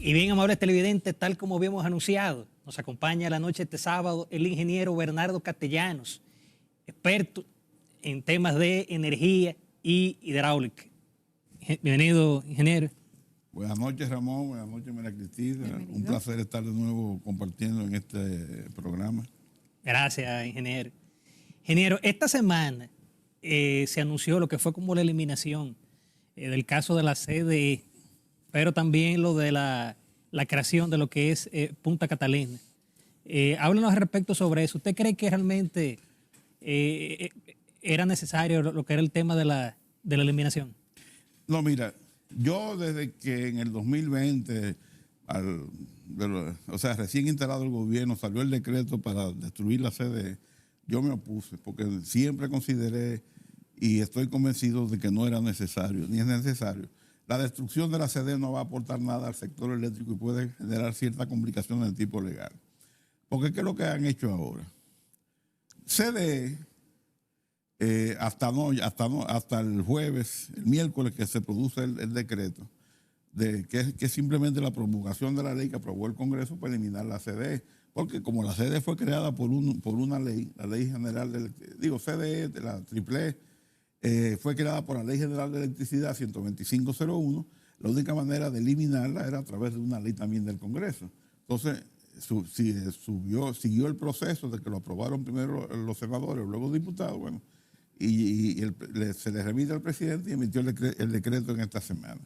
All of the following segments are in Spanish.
Y bien, amables televidentes, tal como habíamos anunciado, nos acompaña la noche de este sábado el ingeniero Bernardo Castellanos, experto en temas de energía y hidráulica. Bienvenido, ingeniero. Buenas noches, Ramón. Buenas noches, María Cristina. Bienvenido. Un placer estar de nuevo compartiendo en este programa. Gracias, ingeniero. Ingeniero, esta semana se anunció lo que fue como la eliminación del caso de la CDE, pero también lo de la creación de lo que es Punta Catalina. Háblanos al respecto sobre eso. ¿Usted cree que realmente era necesario lo que era el tema de la eliminación? No, mira, yo desde que en el 2020, recién instalado el gobierno, salió el decreto para destruir la CDE, yo me opuse, porque siempre consideré y estoy convencido de que no era necesario, ni es necesario. La destrucción de la CDE no va a aportar nada al sector eléctrico y puede generar ciertas complicaciones de tipo legal. Porque ¿qué es lo que han hecho ahora? CDE, hasta el jueves, el miércoles que se produce el decreto, que es simplemente la promulgación de la ley que aprobó el Congreso para eliminar la CDE. Porque como la CDE fue creada por una ley, la Ley General CDE, de la Triple fue creada por la Ley General de Electricidad 12501, la única manera de eliminarla era a través de una ley también del Congreso. Entonces, siguió el proceso de que lo aprobaron primero los senadores, luego los diputados, bueno, se le remite al presidente y emitió el decreto en esta semana.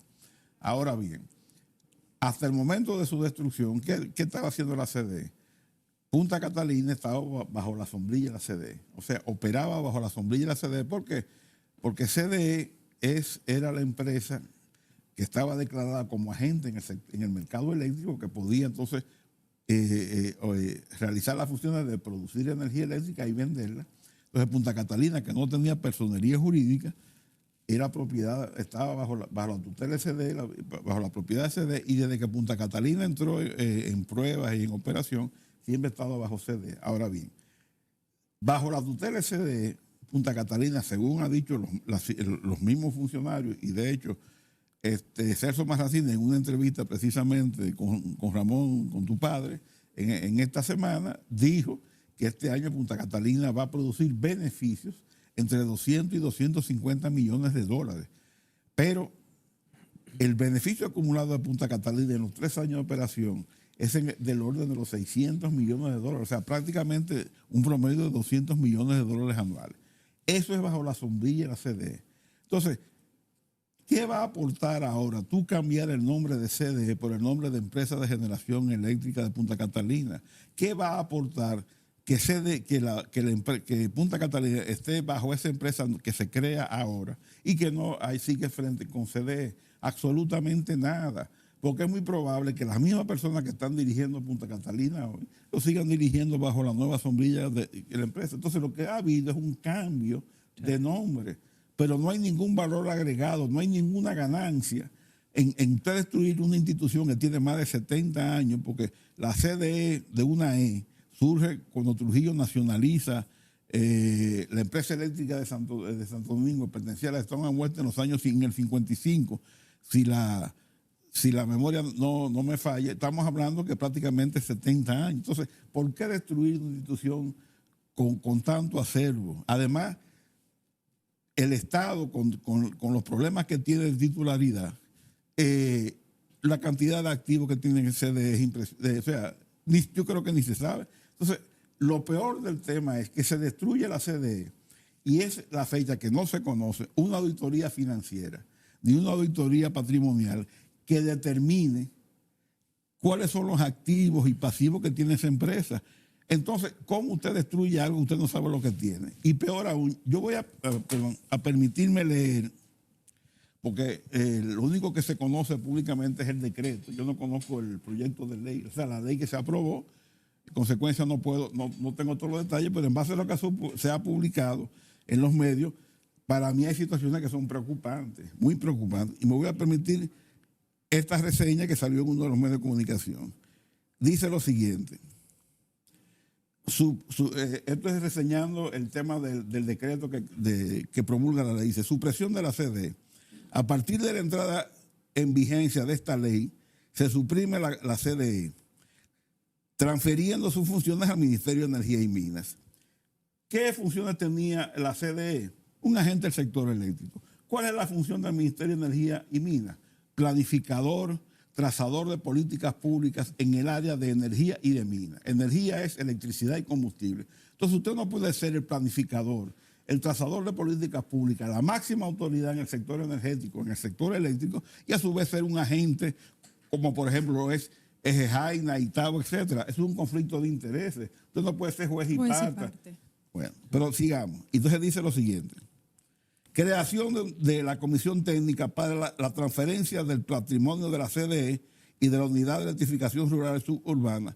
Ahora bien, hasta el momento de su destrucción, ¿qué estaba haciendo la CDE? Punta Catalina estaba bajo la sombrilla de la CDE, o sea, operaba bajo la sombrilla de la CDE. ¿Por qué? Porque CDE era la empresa que estaba declarada como agente en el mercado eléctrico, que podía entonces realizar las funciones de producir energía eléctrica y venderla. Entonces Punta Catalina, que no tenía personería jurídica, estaba bajo la tutela de CDE, bajo la propiedad de CDE, y desde que Punta Catalina entró en pruebas y en operación, siempre ha estado bajo CDE. Ahora bien, bajo la tutela de CDE, Punta Catalina, según ha dicho los mismos funcionarios, y de hecho, Celso Marracín, en una entrevista precisamente con Ramón, con tu padre, en esta semana, dijo que este año Punta Catalina va a producir beneficios entre 200 y 250 millones de dólares. Pero el beneficio acumulado de Punta Catalina en los 3 años de operación es del orden de los 600 millones de dólares, o sea, prácticamente un promedio de 200 millones de dólares anuales. Eso es bajo la sombrilla de la CDE. Entonces, ¿qué va a aportar ahora tú cambiar el nombre de CDE por el nombre de Empresa de Generación Eléctrica de Punta Catalina? ¿Qué va a aportar que Punta Catalina esté bajo esa empresa que se crea ahora y que no ahí sigue frente con CDE? Absolutamente nada. Porque es muy probable que las mismas personas que están dirigiendo Punta Catalina hoy lo sigan dirigiendo bajo la nueva sombrilla de la empresa. Entonces lo que ha habido es un cambio de nombre, pero no hay ningún valor agregado, no hay ninguna ganancia en usted destruir una institución que tiene más de 70 años, porque la CDE de una surge cuando Trujillo nacionaliza la empresa eléctrica de Santo Domingo, pertenecía a la Estado Muerte en el 55. Si la memoria no me falla, estamos hablando que prácticamente 70 años. Entonces, ¿por qué destruir una institución con tanto acervo? Además, el Estado, con los problemas que tiene de titularidad, la cantidad de activos que tiene el CDE es impresionante. O sea, yo creo que ni se sabe. Entonces, lo peor del tema es que se destruye la CDE y es la fecha que no se conoce una auditoría financiera ni una auditoría patrimonial que determine cuáles son los activos y pasivos que tiene esa empresa. Entonces, ¿cómo usted destruye algo? Usted no sabe lo que tiene. Y peor aún, yo voy a permitirme leer, porque lo único que se conoce públicamente es el decreto. Yo no conozco el proyecto de ley, o sea, la ley que se aprobó. En consecuencia, no tengo todos los detalles, pero en base a lo que se ha publicado en los medios, para mí hay situaciones que son preocupantes, muy preocupantes. Y me voy a permitir esta reseña que salió en uno de los medios de comunicación. Dice lo siguiente. Esto es reseñando el tema del decreto que promulga la ley. Dice, supresión de la CDE. A partir de la entrada en vigencia de esta ley, se suprime la CDE, transfiriendo sus funciones al Ministerio de Energía y Minas. ¿Qué funciones tenía la CDE? Un agente del sector eléctrico. ¿Cuál es la función del Ministerio de Energía y Minas? Planificador, trazador de políticas públicas en el área de energía y de minas. Energía es electricidad y combustible. Entonces usted no puede ser el planificador, el trazador de políticas públicas, la máxima autoridad en el sector energético, en el sector eléctrico, y a su vez ser un agente, como por ejemplo lo es Jaina, Itabo, etcétera. Es un conflicto de intereses. Usted no puede ser juez y parte. Bueno, pero sigamos. Entonces dice lo siguiente. Creación de la Comisión Técnica para la transferencia del patrimonio de la CDE y de la Unidad de Electrificación Rural y Suburbana.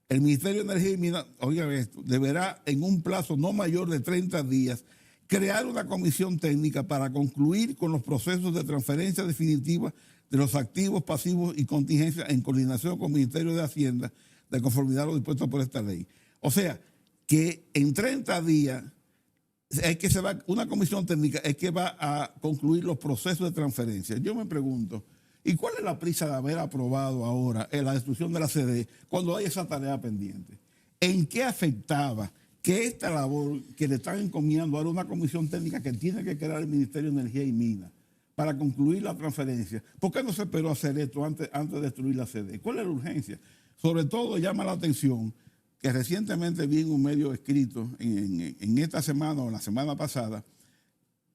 El Ministerio de Energía y Minas, oigan esto, deberá en un plazo no mayor de 30 días crear una comisión técnica para concluir con los procesos de transferencia definitiva de los activos, pasivos y contingencias en coordinación con el Ministerio de Hacienda de conformidad a lo dispuesto por esta ley. O sea, que en 30 días es que una comisión técnica es que va a concluir los procesos de transferencia. Yo me pregunto, ¿y cuál es la prisa de haber aprobado ahora la destrucción de la CDE cuando hay esa tarea pendiente? ¿En qué afectaba que esta labor que le están encomiando ahora una comisión técnica que tiene que crear el Ministerio de Energía y Minas para concluir la transferencia? ¿Por qué no se esperó hacer esto antes de destruir la CDE? ¿Cuál es la urgencia? Sobre todo llama la atención que recientemente vi en un medio escrito en esta semana o la semana pasada,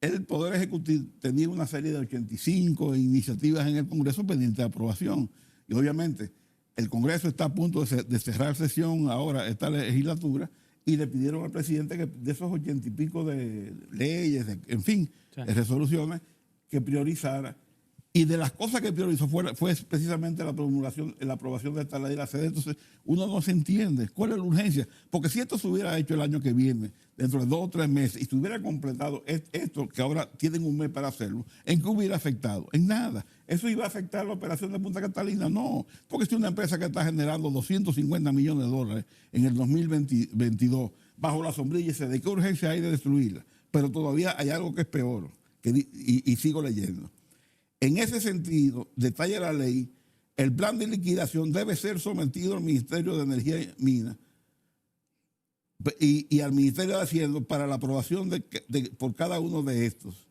el Poder Ejecutivo tenía una serie de 85 iniciativas en el Congreso pendientes de aprobación. Y obviamente el Congreso está a punto de cerrar sesión ahora, esta legislatura, y le pidieron al presidente que de esos 80 y pico de leyes, en fin, sí, de resoluciones, que priorizara. Y de las cosas que priorizó fue precisamente la promulgación, la aprobación de esta ley de la CDE. Entonces, uno no se entiende cuál es la urgencia. Porque si esto se hubiera hecho el año que viene, dentro de 2 o 3 meses, y se hubiera completado esto, que ahora tienen un mes para hacerlo, ¿en qué hubiera afectado? En nada. ¿Eso iba a afectar la operación de Punta Catalina? No. Porque es una empresa que está generando 250 millones de dólares en el 2022, bajo la sombrilla de qué urgencia hay de destruirla. Pero todavía hay algo que es peor, y sigo leyendo. En ese sentido, detalla la ley, el plan de liquidación debe ser sometido al Ministerio de Energía y Minas y al Ministerio de Hacienda para la aprobación por cada uno de estos.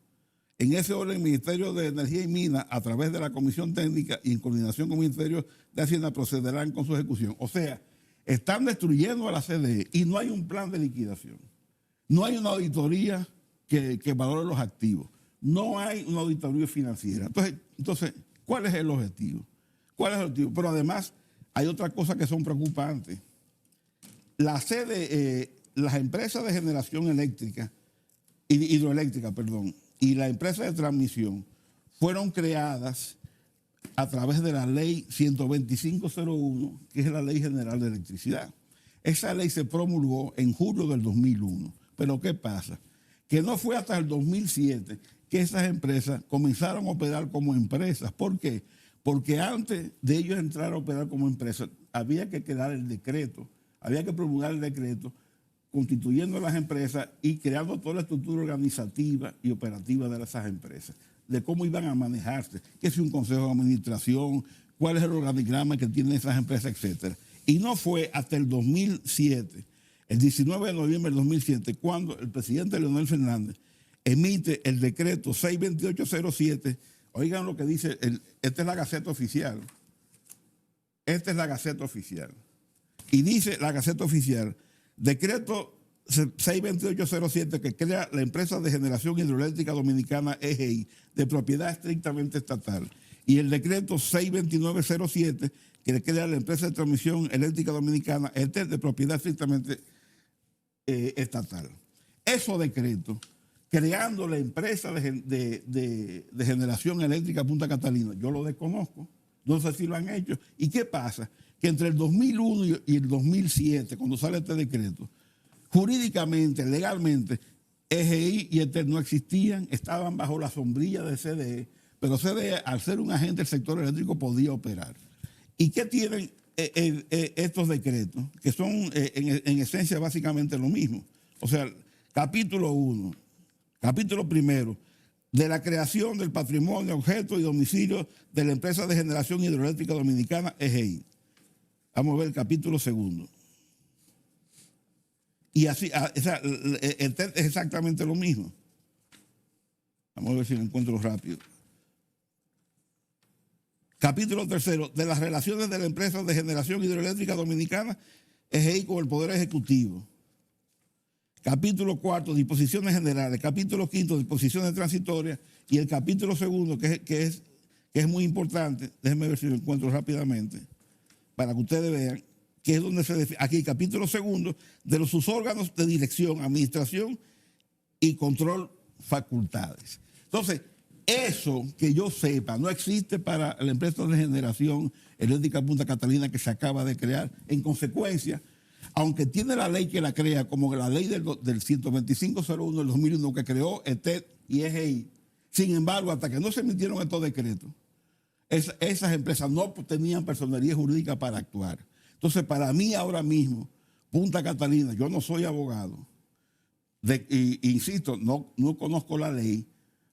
En ese orden, el Ministerio de Energía y Minas, a través de la Comisión Técnica y en coordinación con el Ministerio de Hacienda, procederán con su ejecución. O sea, están destruyendo a la CDE y no hay un plan de liquidación. No hay una auditoría que valore los activos. No hay una auditoría financiera. Entonces, ¿cuál es el objetivo? ¿Cuál es el objetivo? Pero además, hay otras cosas que son preocupantes. La CDE, las empresas de generación eléctrica, hidroeléctrica, perdón, y la empresa de transmisión fueron creadas a través de la ley 12501, que es la Ley General de Electricidad. Esa ley se promulgó en julio del 2001. Pero ¿qué pasa? Que no fue hasta el 2007 que esas empresas comenzaron a operar como empresas. ¿Por qué? Porque antes de ellos entrar a operar como empresas, había que crear el decreto, había que promulgar el decreto constituyendo las empresas y creando toda la estructura organizativa y operativa de esas empresas, de cómo iban a manejarse, qué es un consejo de administración, cuál es el organigrama que tienen esas empresas, etcétera. Y no fue hasta el 2007, el 19 de noviembre del 2007, cuando el presidente Leonel Fernández emite el decreto 62807. Oigan lo que dice, esta es la Gaceta Oficial. Esta es la Gaceta Oficial. Y dice la Gaceta Oficial, decreto 62807, que crea la empresa de generación hidroeléctrica dominicana EGI, de propiedad estrictamente estatal. Y el decreto 62907, que crea la empresa de transmisión eléctrica dominicana, este es de propiedad estrictamente estatal. Esos decretos, creando la empresa de generación eléctrica Punta Catalina, yo lo desconozco, no sé si lo han hecho. ¿Y qué pasa? Que entre el 2001 y el 2007, cuando sale este decreto, jurídicamente, legalmente, EGI y ETEL no existían, estaban bajo la sombrilla de CDE, pero CDE, al ser un agente del sector eléctrico, podía operar. ¿Y qué tienen estos decretos? Que son en esencia básicamente lo mismo. O sea, capítulo 1, capítulo primero, de la creación del patrimonio, objeto y domicilio de la empresa de generación hidroeléctrica dominicana, EGI. Vamos a ver el capítulo 2. Y así, o sea, el TED es exactamente lo mismo. Vamos a ver si lo encuentro rápido. Capítulo 3, de las relaciones de la empresa de generación hidroeléctrica dominicana, EGI, con el Poder Ejecutivo. Capítulo 4, disposiciones generales. Capítulo 5, disposiciones transitorias. Y el capítulo 2, que es muy importante, déjenme ver si lo encuentro rápidamente, para que ustedes vean, que es donde se define, aquí capítulo 2, de sus órganos de dirección, administración y control facultades. Entonces, eso que yo sepa no existe para la empresa de generación eléctrica Punta Catalina que se acaba de crear. En consecuencia, aunque tiene la ley que la crea, como la ley del 125.01 del 2001 que creó ETED y EGI, sin embargo, hasta que no se emitieron estos decretos, esas empresas no tenían personería jurídica para actuar. Entonces, para mí ahora mismo, Punta Catalina, yo no soy abogado, insisto, no conozco la ley,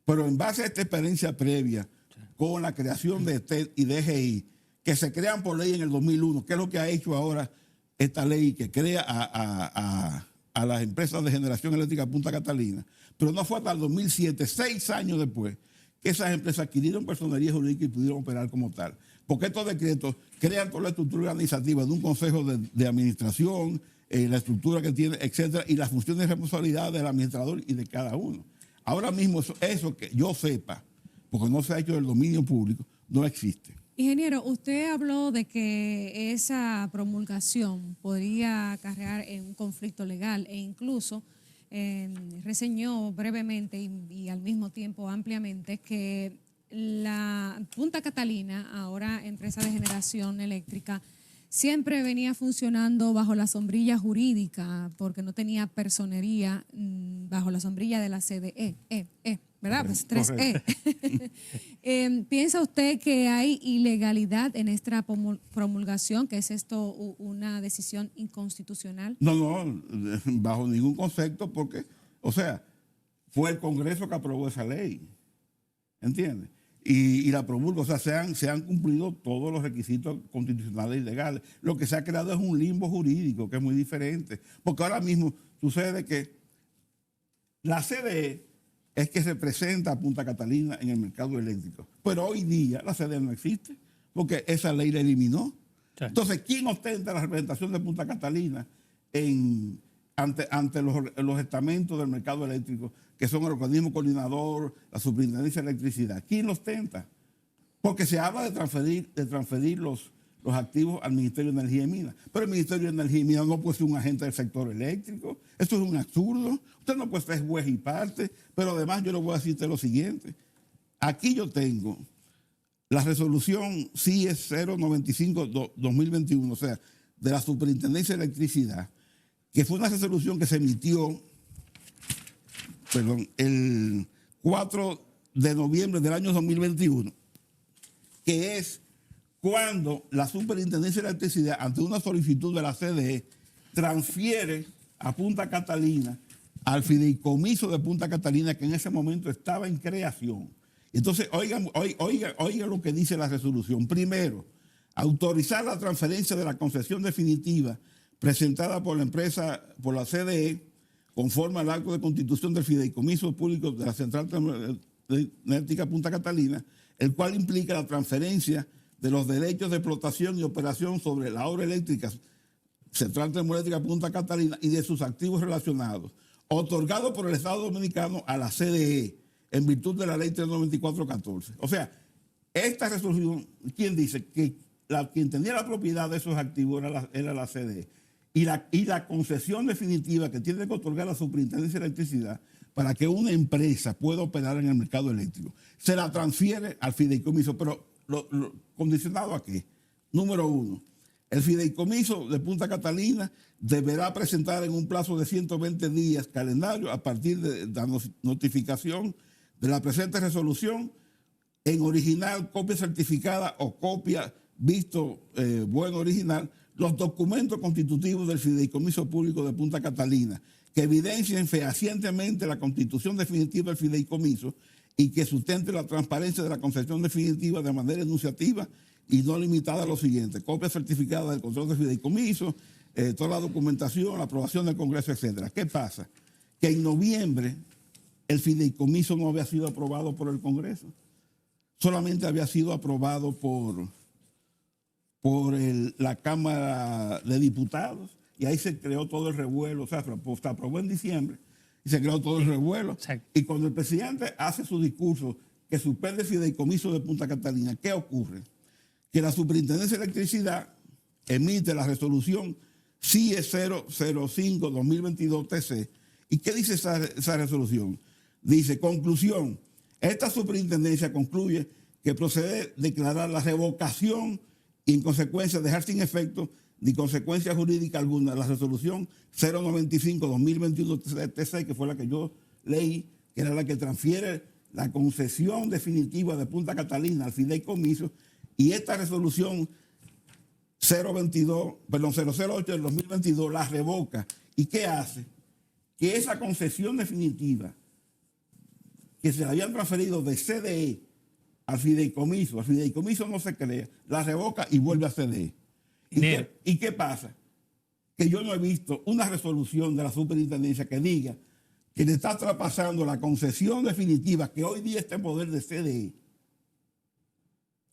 pero en base a esta experiencia previa con la creación de TED y de EGI, que se crean por ley en el 2001, que es lo que ha hecho ahora esta ley que crea a las empresas de generación eléctrica Punta Catalina, pero no fue hasta el 2007, 6 años después, que esas empresas adquirieron personería jurídica y pudieron operar como tal. Porque estos decretos crean toda la estructura organizativa de un consejo de administración, la estructura que tiene, etcétera, y las funciones y responsabilidades del administrador y de cada uno. Ahora mismo eso que yo sepa, porque no se ha hecho del dominio público, no existe. Ingeniero, usted habló de que esa promulgación podría acarrear en un conflicto legal e incluso reseñó brevemente y al mismo tiempo ampliamente que la Punta Catalina, ahora empresa de generación eléctrica, siempre venía funcionando bajo la sombrilla jurídica porque no tenía personería bajo la sombrilla de la CDE, ¿verdad? Pues 3E. ¿Piensa usted que hay ilegalidad en esta promulgación, que es esto una decisión inconstitucional? No, bajo ningún concepto, porque, o sea, fue el Congreso que aprobó esa ley, ¿entiendes? Y la promulga, o sea, se han cumplido todos los requisitos constitucionales y legales. Lo que se ha creado es un limbo jurídico que es muy diferente, porque ahora mismo sucede que la CDE es que representa a Punta Catalina en el mercado eléctrico, pero hoy día la CDE no existe, porque esa ley la eliminó. Sí. Entonces, ¿quién ostenta la representación de Punta Catalina ante los estamentos del mercado eléctrico, que son el organismo coordinador, la superintendencia de electricidad? ¿Quién lo ostenta? Porque se habla de transferir los activos al Ministerio de Energía y Minas. Pero el Ministerio de Energía y Minas no puede ser un agente del sector eléctrico. Esto es un absurdo. Usted no puede ser juez y parte. Pero además yo le voy a decirte lo siguiente. Aquí yo tengo la resolución CIES 095-2021, o sea, de la Superintendencia de Electricidad, que fue una resolución que se emitió el 4 de noviembre del año 2021, que es cuando la Superintendencia de Electricidad, ante una solicitud de la CDE, transfiere a Punta Catalina al fideicomiso de Punta Catalina, que en ese momento estaba en creación. Entonces, oigan lo que dice la resolución. Primero, autorizar la transferencia de la concesión definitiva presentada por la empresa, por la CDE, conforme al acto de constitución del fideicomiso público de la Central Termoeléctrica Punta Catalina, el cual implica la transferencia de los derechos de explotación y operación sobre la obra eléctrica Central Termoeléctrica Punta Catalina y de sus activos relacionados, otorgado por el Estado Dominicano a la CDE en virtud de la Ley 394-14. O sea, esta resolución, ¿quién dice? Que quien tenía la propiedad de esos activos era la CDE. Y la concesión definitiva que tiene que otorgar la Superintendencia de Electricidad para que una empresa pueda operar en el mercado eléctrico, se la transfiere al fideicomiso, pero ¿condicionado a qué? Número 1, el fideicomiso de Punta Catalina deberá presentar en un plazo de 120 días calendario a partir de la notificación de la presente resolución en original, copia certificada o copia visto bueno original, los documentos constitutivos del fideicomiso público de Punta Catalina que evidencien fehacientemente la constitución definitiva del fideicomiso y que sustente la transparencia de la concesión definitiva de manera enunciativa y no limitada a lo siguiente: copia certificada del control de fideicomiso, toda la documentación, la aprobación del Congreso, etcétera. ¿Qué pasa? Que en noviembre el fideicomiso no había sido aprobado por el Congreso, solamente había sido aprobado por la Cámara de Diputados, y ahí se creó todo el revuelo. O sea, se aprobó en diciembre y se creó todo el revuelo. Exacto. Y cuando el presidente hace su discurso que suspende el fideicomiso de Punta Catalina, ¿qué ocurre? Que la Superintendencia de Electricidad emite la resolución CIE 005-2022-TC. ¿Y qué dice esa resolución? Dice: conclusión, esta superintendencia concluye que procede declarar la revocación y en consecuencia dejar sin efecto ni consecuencia jurídica alguna la resolución 095-2021-TC, que fue la que yo leí, que era la que transfiere la concesión definitiva de Punta Catalina al fideicomiso, y esta resolución 008 del 2022 la revoca. ¿Y qué hace? Que esa concesión definitiva que se le habían transferido de CDE al fideicomiso no se crea, la revoca y vuelve a CDE. ¿Y qué pasa? Que yo no he visto una resolución de la superintendencia que diga que le está traspasando la concesión definitiva que hoy día está en poder de CDE,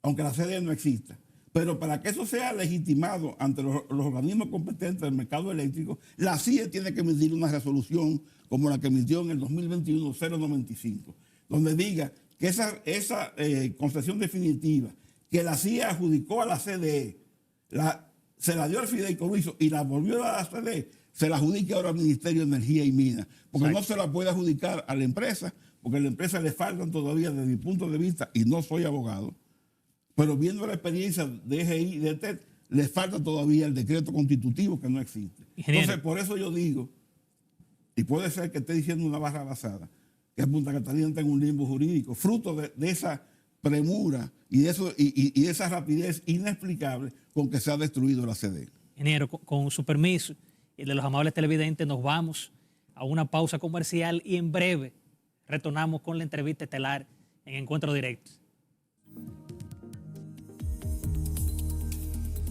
aunque la CDE no exista. Pero para que eso sea legitimado ante los organismos competentes del mercado eléctrico, la CIE tiene que emitir una resolución como la que emitió en el 2021 095, donde diga que esa concesión definitiva que la CIE adjudicó a la CDE, se la dio al fideicomiso y la volvió a dar a la CDE, se la adjudique ahora al Ministerio de Energía y Minas, porque no se la puede adjudicar a la empresa, porque a la empresa le faltan todavía, desde mi punto de vista, y no soy abogado, pero viendo la experiencia de EGI y de TED, le falta todavía el decreto constitutivo, que no existe. Ingeniero. Entonces, por eso yo digo, y puede ser que esté diciendo una barra basada, que Punta Catalina tenga un limbo jurídico, fruto de esa premura y de esa rapidez inexplicable con que se ha destruido la CDE. Ingeniero, con su permiso y de los amables televidentes, nos vamos a una pausa comercial y en breve retornamos con la entrevista estelar en Encuentro Directo.